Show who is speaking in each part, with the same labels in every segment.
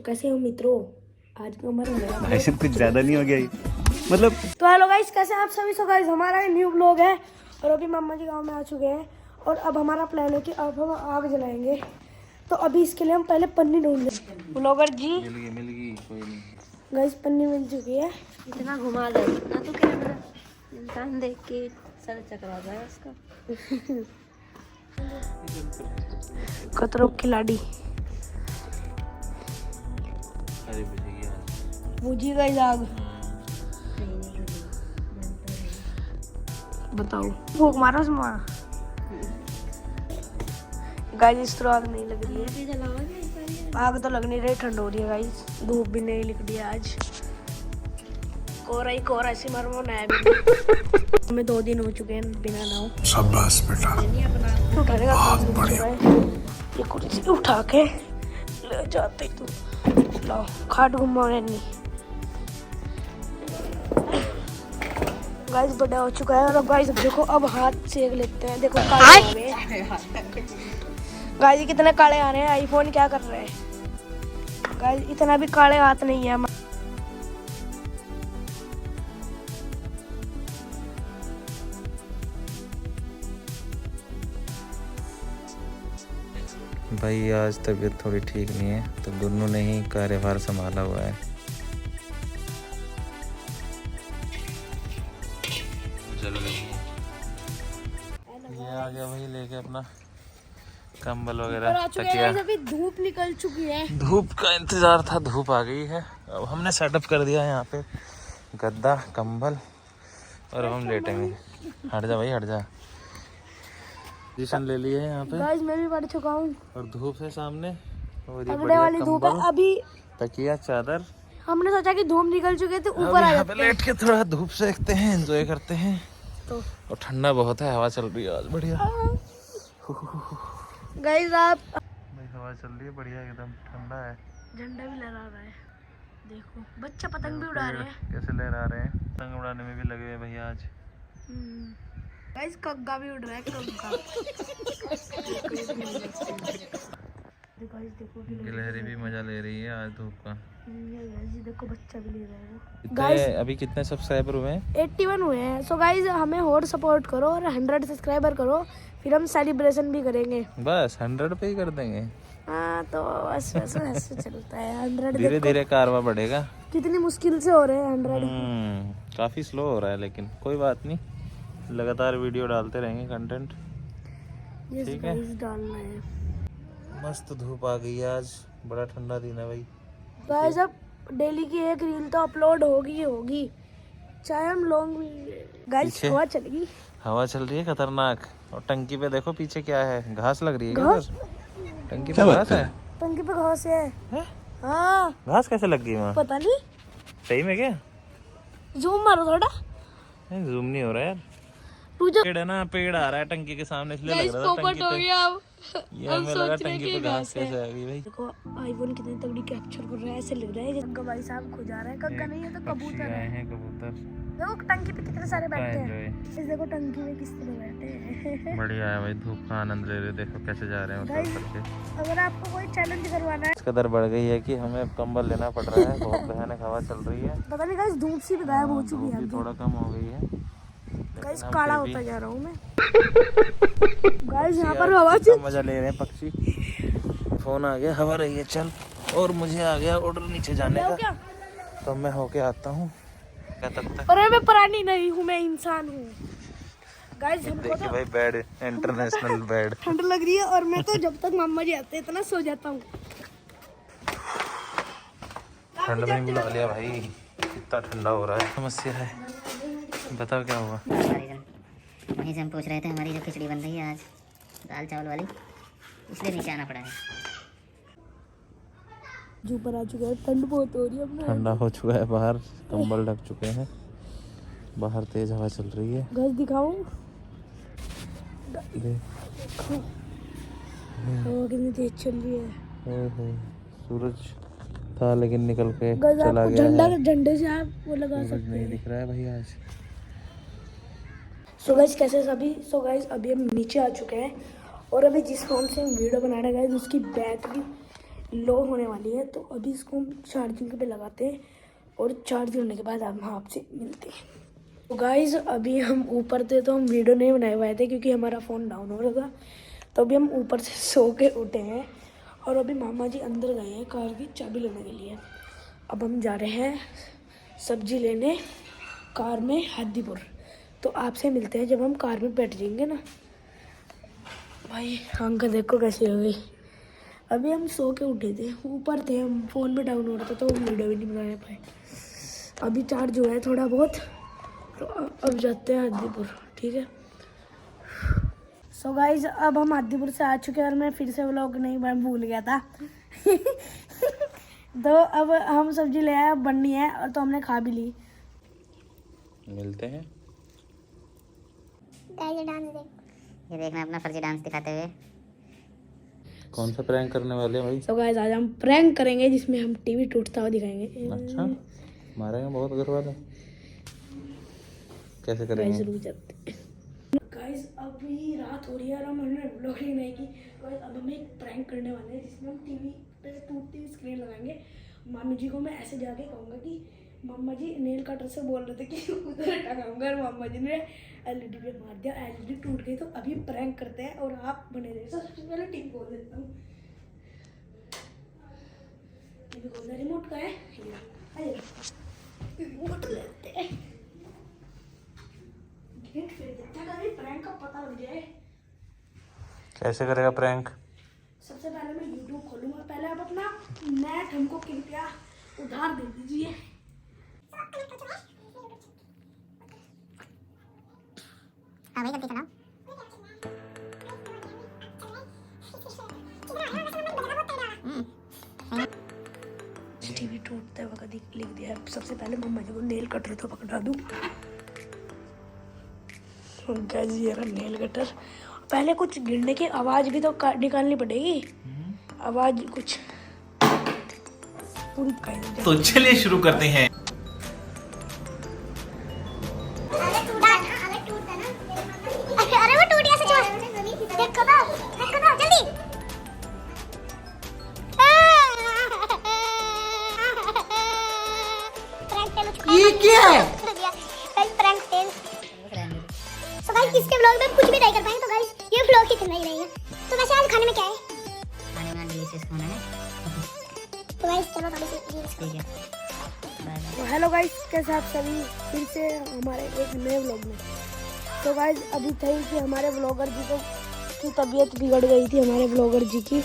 Speaker 1: कैसे हो मित्रों? आज का हमारा नया
Speaker 2: भाई सिर्फ कुछ ज्यादा नहीं हो गया ये? मतलब
Speaker 1: तो हेलो गाइस, कैसे हैं आप सभी? सो गाइस हमारा न्यू ब्लॉग है और अभी मामा जी गांव में आ चुके हैं और अब हमारा प्लान है कि अब हम आग जलाएंगे। तो अभी इसके लिए हम पहले पन्नी ढूंढ लें। ब्लॉगर जी
Speaker 2: मिल गई कोई नहीं।
Speaker 1: गाइस पन्नी मिल चुकी है।
Speaker 3: इतना घुमा दे ना तो कैमरा इंसान देख के सर चकरा जाए उसका।
Speaker 1: कतरों खिलाड़ी
Speaker 2: अरे बुझेगी
Speaker 1: बुझी गाइस आग। बताओ भूख मारो उसमें। गाइस इस तरह आग नहीं लग रही है। आग तो लग नहीं रही, ठंड हो रही है गाइस। धूप भी नहीं निकली है आज। कोहरा ही कोहरा सी मरमो नया भी। हमें 2 दिन हो चुके हैं बिना नाव।
Speaker 4: शाबाश बेटा,
Speaker 1: उठाने का
Speaker 4: बहुत बढ़िया।
Speaker 1: ये कुर्सी उठा के ले जाते तू। लाओ खाट घुमाने नहीं। गाइस बड़ा हो चुका है और अब गाइस देखो, अब हाथ सेक लेते हैं। देखो काले हो गए गाइस, कितने काले आ रहे हैं। आईफोन क्या कर रहे हैं गाइस? इतना भी काले हाथ नहीं है।
Speaker 2: भाई आज तबीयत थोड़ी ठीक नहीं है तो गुन्नू ने ही कार्यभार संभाला हुआ है। चलो ये आ गया भाई लेके अपना कंबल वगैरह तकिया।
Speaker 1: अभी धूप निकल चुकी है।
Speaker 2: धूप का इंतजार था, धूप आ गई है। अब हमने सेटअप कर दिया है यहाँ पे गद्दा कंबल और अब हम लेटेंगे। हट जा भाई हट जा। पोजीशन ले लिए है यहाँ पे
Speaker 1: गाइस मैं भी बढ़ चुका हूँ
Speaker 2: और धूप है सामने और ये
Speaker 1: अगले
Speaker 2: बढ़िया
Speaker 1: वाली धूप है।
Speaker 2: कंबल
Speaker 1: अभी
Speaker 2: तकिया चादर।
Speaker 1: हमने सोचा कि धूप निकल चुके थे,
Speaker 2: अब
Speaker 1: ऊपर आ
Speaker 2: यहाँ पे
Speaker 1: जाते हैं।
Speaker 2: लेट के थोड़ा धूप सेकते हैं, एंजॉय करते हैं।
Speaker 1: तो
Speaker 2: और ठंडा बहुत है, हवा चल रही है आज बढ़िया।
Speaker 1: गाइस आप
Speaker 2: भाई हवा चल रही है बढ़िया, एकदम ठंडा है।
Speaker 1: झंडा भी लहरा रहा है। देखो बच्चा पतंग भी उड़ा रहे हैं।
Speaker 2: कैसे लहरा रहे हैं, पतंग उड़ाने में भी लगे हुए भैया आज।
Speaker 1: गाइस कग्गा भी उड़ रहा है। कग्गा देखो
Speaker 2: गिलहरी भी मजा ले रही है आज धूप का।
Speaker 1: ये देखो बच्चा भी ले रहा है वो।
Speaker 2: गाइस अभी कितने सब्सक्राइबर हुए हैं?
Speaker 1: 81 हुए हैं। सो गाइस हमें और सपोर्ट करो और 100 सब्सक्राइबर करो, फिर हम सेलिब्रेशन भी करेंगे।
Speaker 2: बस 100 पे ही कर देंगे।
Speaker 1: हाँ तो बस ऐसे चलता है। 100
Speaker 2: धीरे धीरे कारवा बढ़ेगा।
Speaker 1: कितनी मुश्किल से हो रहे हैं 100।
Speaker 2: काफी स्लो हो रहा है लेकिन कोई बात नहीं, लगातार वीडियो डालते रहेंगे कंटेंट। ठीक है
Speaker 1: डालना है।
Speaker 2: मस्त धूप आ गई है आज, बड़ा ठंडा दिन है भाई।
Speaker 1: गाइस अब डेली की एक रील तो अपलोड होगी ही होगी, चाहे हम लॉन्ग। गाइस
Speaker 2: पीछे
Speaker 1: हवा चलेगी।
Speaker 2: हवा चल रही है खतरनाक। और टंकी पे देखो पीछे क्या है, घास लग रही है क्या
Speaker 1: घास?
Speaker 2: उधर? टंकी पे घास है।
Speaker 1: टंकी पे घास है।
Speaker 2: हैं?
Speaker 1: हाँ
Speaker 2: घास कैसे लग गई वहाँ?
Speaker 1: पता नहीं।
Speaker 2: सही में क्या?
Speaker 1: जूम मारो थोड़ा।
Speaker 2: जूम नहीं हो रहा यार।
Speaker 1: रुको
Speaker 2: पेड़ है ना, पेड़ आ रहा है टंकी के सामने, इसलिए लग रहा था टंकी पे। ये हमें लगा टंकी पे घास कैसे आ गई भाई।
Speaker 1: देखो आईफोन कितनी तगड़ी कैप्चर कर रहा है। ऐसे लग रहा है जैसे भाई साहब खो जा रहा है। कग्गा नहीं है तो
Speaker 2: पक्षी
Speaker 1: कबूतर
Speaker 2: आए
Speaker 1: है।
Speaker 2: हैं, कबूतर।
Speaker 1: देखो टंकी पे कितने सारे बैठे हैं।
Speaker 2: एंजॉय
Speaker 1: इस देखो टंकी में किस तरह बैठे हैं।
Speaker 2: बढ़िया है भाई, धूप का आनंद ले रहे। देखो कैसे जा रहे हैं उतर करके।
Speaker 1: अगर आपको कोई चैलेंज करवाना है,
Speaker 2: इस कदर बढ़ गई है कि हमें कंबल लेना पड़ रहा है। बहुत भयानक हवा चल रही है।
Speaker 1: पता नहीं गाइस धूप सी भी गायब हो चुकी
Speaker 2: धूप
Speaker 1: है।
Speaker 2: भी थोड़ा कम हो गई है।
Speaker 1: गाइस
Speaker 2: हम
Speaker 1: काला
Speaker 2: फिर भी
Speaker 1: होता जा रहा हूँ मैं। गाइस यहाँ पर हवा
Speaker 2: कितना मजा ले रहे हैं पक्षी। फोन आ गया, हवा रही है चल। और मुझे आ गया ऑर्डर नीचे जाने का,
Speaker 1: क्या?
Speaker 2: तो मैं होके आता हूँ तब तक।
Speaker 1: अरे मैं प्राणी नहीं हूँ, मैं इंसान हूँ। गाइस हमको
Speaker 2: देखिए
Speaker 1: तो
Speaker 2: भाई बेड, इंटरनेशनल बेड।
Speaker 1: ठंड लग रही है और मैं तो जब तक मामा जी आते इतना सो जाता हूँ।
Speaker 2: ठंड में बुला लिया भाई, कितना ठंडा हो रहा है। समस्या है, बताओ क्या हुआ?
Speaker 3: वहीं से हम पूछ रहे थे, हमारी जो खिचड़ी बन रही है आज दाल चावल वाली, इसलिए नीचे आना पड़ा है।
Speaker 1: जो ऊपर आ चुका है, ठंड बहुत हो रही है। अब
Speaker 2: ठंडा हो चुका है बाहर, कंबल ढक चुके हैं। बाहर तेज हवा चल रही है।
Speaker 1: गैस दिखाऊं? हवा कितनी तेज चल रही है।
Speaker 2: सूरज था लेकिन निकल के
Speaker 1: गैस
Speaker 2: चला
Speaker 1: आपको
Speaker 2: गया है।
Speaker 1: झंडे से आप वो लगा
Speaker 2: सूरज
Speaker 1: सकते
Speaker 2: नहीं
Speaker 1: हैं।
Speaker 2: दिख रहा है भाई आज।
Speaker 1: सो गाइस कैसे सभी? सो गाइस अभी हम नीचे आ चुके हैं और अभी जिस फोन से हम वीडियो बना रहे हैं उसकी बैटरी लो होने वाली है, तो अभी इसको हम चार्जिंग पे लगाते हैं और चार्ज होने के बाद हम आपसे मिलते हैं। तो गाइज अभी हम ऊपर थे तो हम वीडियो नहीं बनाए हुए थे क्योंकि हमारा फ़ोन डाउन हो रहा था। तो अभी हम ऊपर से सो के उठे हैं और अभी मामा जी अंदर गए हैं कार की चाबी लेने के लिए। अब हम जा रहे हैं सब्जी लेने कार में हादीपुर। तो आपसे मिलते हैं जब हम कार में बैठ जाएंगे ना। भाई आंख देखो कैसी हो गई। अभी हम सो के उठे थे, ऊपर थे हम, फ़ोन में डाउन हो रहा था तो हम वीडियो भी नहीं बना पाए। अभी चार्ज हुआ है थोड़ा बहुत, तो अब जाते हैं हादीपुर, ठीक है। सो गाइज अब हम हादीपुर से आ चुके हैं और मैं फिर से व्लॉग नहीं मैं भूल गया था तो अब हम सब्जी ले आए, अब बननी है और तो हमने खा भी ली।
Speaker 2: मिलते हैं।
Speaker 3: ये देखना अपना फर्जी डांस दिखाते हुए।
Speaker 2: कौन सा प्रैंक करने वाले हैं भाई?
Speaker 1: सो गाइज आज हम प्रैंक करेंगे जिसमें हम टीवी टूटता हुआ दिखाएंगे।
Speaker 2: अच्छा, मारेंगे बहुत घर वाले? कैसे करेंगे?
Speaker 1: गाइस अभी रात हो रही है और हमने व्लॉगिंग नहीं की। गाइस अब हम एक प्रैंक करने वाले हैं जिसमें हम टीवी पे टूटती हुई स्क्रीन लगाएंगे। मामी जी को मैं ऐसे जाके कहूँगा कि मामा जी नेल कटर से बोल रहे थे कि उधर टंगाऊंगा, और मामा जी ने एलईडी पे मार दिया, एलईडी टूट गई। तो अभी प्रैंक करते हैं और आप बने रहिए। सबसे पहले टीवी खोल देता हूँ। टीवी खोलना, रिमोट का है रिमोट लेते हैं, गेट फेंक देते हैं ताकि प्रैंक का पता लग जाए।
Speaker 2: कैसे करेगा प्रैंक?
Speaker 1: सबसे पहले मैं YouTube खोलूंगा। पहले आप अपना नेट हमको कृपया उधार दे दीजिए।
Speaker 3: हाँ भाई जल्दी चलाओ।
Speaker 1: टीवी टूटते वक्त लिख दिया। सबसे पहले मम्मा जी को नेल कटर तो पकड़ा दूं। ये रहा नेल कटर। पहले कुछ गिरने की आवाज भी तो निकालनी पड़ेगी, आवाज कुछ पूरी।
Speaker 2: तो चलिए शुरू करते हैं।
Speaker 3: अरे वो टूट गया सच। देखो ना जल्दी।
Speaker 1: ये क्या है?
Speaker 3: Prank fail. सो गाइस इसके व्लॉग में कुछ भी नहीं कर पाएंगे, तो गाइस ये व्लॉग ही इतना ही रहेगा। तो वैसे आज खाने में क्या है? खाने में डिलीशियस खाना है। तो गाइस चलो थोड़ी सी रील्स ठीक है।
Speaker 1: तो हेलो गाइस, कैसे आप सभी फिर से हमारे एक नए व्लॉग में। तो गाइस अभी था कि हमारे व्लॉगर जी की तबीयत बिगड़ गई थी, हमारे व्लॉगर जी की।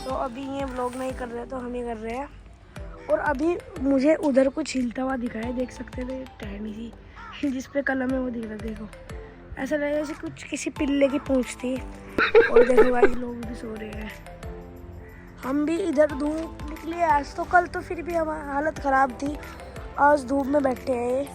Speaker 1: तो अभी ये व्लॉग नहीं कर रहे तो हम ही कर रहे हैं। और अभी मुझे उधर कुछ हिलता हुआ दिखा है, देख सकते थे टहनी सी जिस पे कलम है वो दिख रहा। देखो ऐसा लग रहा है जैसे कुछ किसी पिल्ले की पूंछ थी। और देखो भाई लोग भी सो रहे हैं, हम भी इधर धूप निकली है आज। तो कल तो फिर भी हमारी हालत ख़राब थी, आज धूप में बैठे हैं।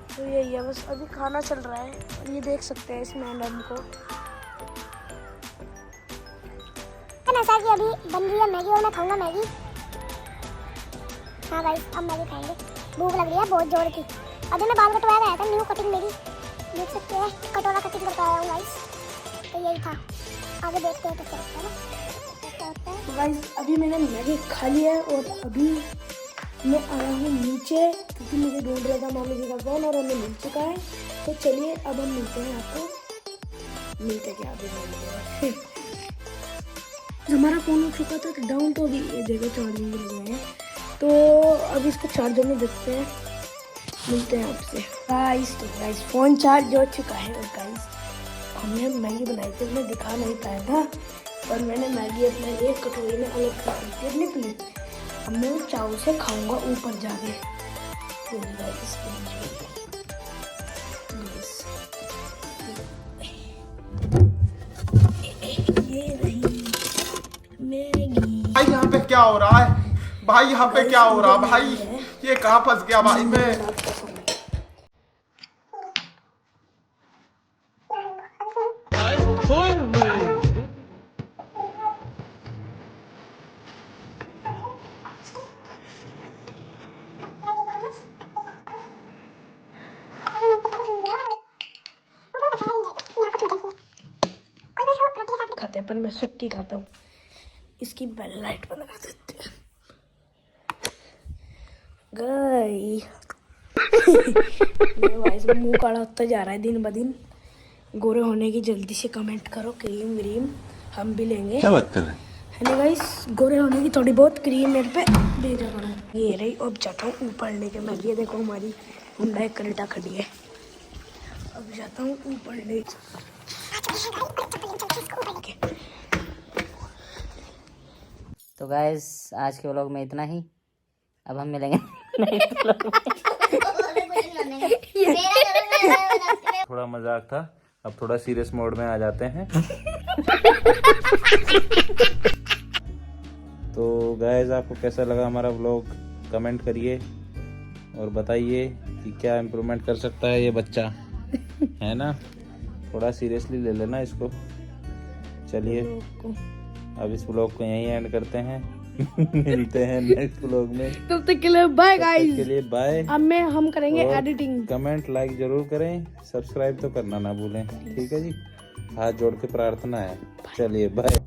Speaker 1: तो यही है बस, अभी खाना चल रहा है और ये देख सकते हैं इस मैडम को।
Speaker 4: ऐसा कि अभी बन रही है मैगी और मैं खाऊंगा मैगी। हाँ गाइस अब मैगी खाएंगे, भूख लग रही है बहुत जोर की। अभी मैं बाल कटवाया आया था, न्यू कटिंग मेरी देख सकते हैं, कटोरा कटिंग करके आया हूँ गाइस। तो यही था, आगे देखते हैं तो क्या होता है।
Speaker 1: तो गाइस अभी मैंने मैगी खा लिया है और अभी मैं आया हूँ नीचे क्योंकि मुझे ढूंढ रहा था मामी जी का फ़ोन और हमें मिल चुका है। तो चलिए अब हम मिलते हैं आपको, मिलते क्या अभी हमारा फ़ोन हो चुका था तो डाउन, तो अभी ये देखो चार्जिंग भी लगे हैं। तो अभी इसको चार्जर में देखते हैं, मिलते हैं आपसे गाइस। तो गाइस फ़ोन चार्ज हो चुका है। और गाइस हमने मैगी बनाई थी, मैं दिखा नहीं पाया था, पर मैंने मैगी अपने एक कटोरी में अलग कर दी थी अपनी प्लेट। अब मैं वो चावल से खाऊंगा ऊपर जाके। ये रही मैगी।
Speaker 5: भाई यहाँ पे क्या हो रहा है? भाई यहाँ पे क्या हो रहा है भाई? ये कहाँ फंस गया भाई मैं?
Speaker 1: खाते हैं पर मैं सुक्की खाता हूँ। इसकी बेल लाइट बंद कर देते हैं। गई मेरे भाई से मुंह काला होता जा रहा है दिन ब दिन। गोरे होने की जल्दी से कमेंट करो, क्रीम व्रीम हम भी लेंगे।
Speaker 2: क्या बात कर रहे हैं?
Speaker 1: है ना गाइस, गोरे होने की थोड़ी बहुत क्रीम मेरे पे भेजा करो। ये रही, अब जाता हूँ ऊपर लेके मैं। ये देखो हमारी हुंडा क्रेटा खड़ी है, अब जाता हूँ ऊपर ले।
Speaker 6: तो गाइस आज के व्लॉग में इतना ही। अब हम मिलेंगे नेक्स्ट व्लॉग में।
Speaker 2: थोड़ा मजाक था, अब थोड़ा सीरियस मोड में आ जाते हैं। तो गाइस आपको कैसा लगा हमारा व्लॉग, कमेंट करिए और बताइए कि क्या इम्प्रूवमेंट कर सकता है ये बच्चा, है ना। थोड़ा सीरियसली ले लेना इसको। चलिए अब इस व्लॉग को यहीं एंड करते हैं। मिलते हैं नेक्स्ट व्लॉग में,
Speaker 1: तब तक के लिए बाय
Speaker 2: तब तक
Speaker 1: गाइस।
Speaker 2: के लिए बाय।
Speaker 1: अब मैं हम करेंगे
Speaker 2: और
Speaker 1: एडिटिंग।
Speaker 2: कमेंट लाइक जरूर करें, सब्सक्राइब तो करना ना भूलें, ठीक है जी। हाथ जोड़ के प्रार्थना है। चलिए बाय।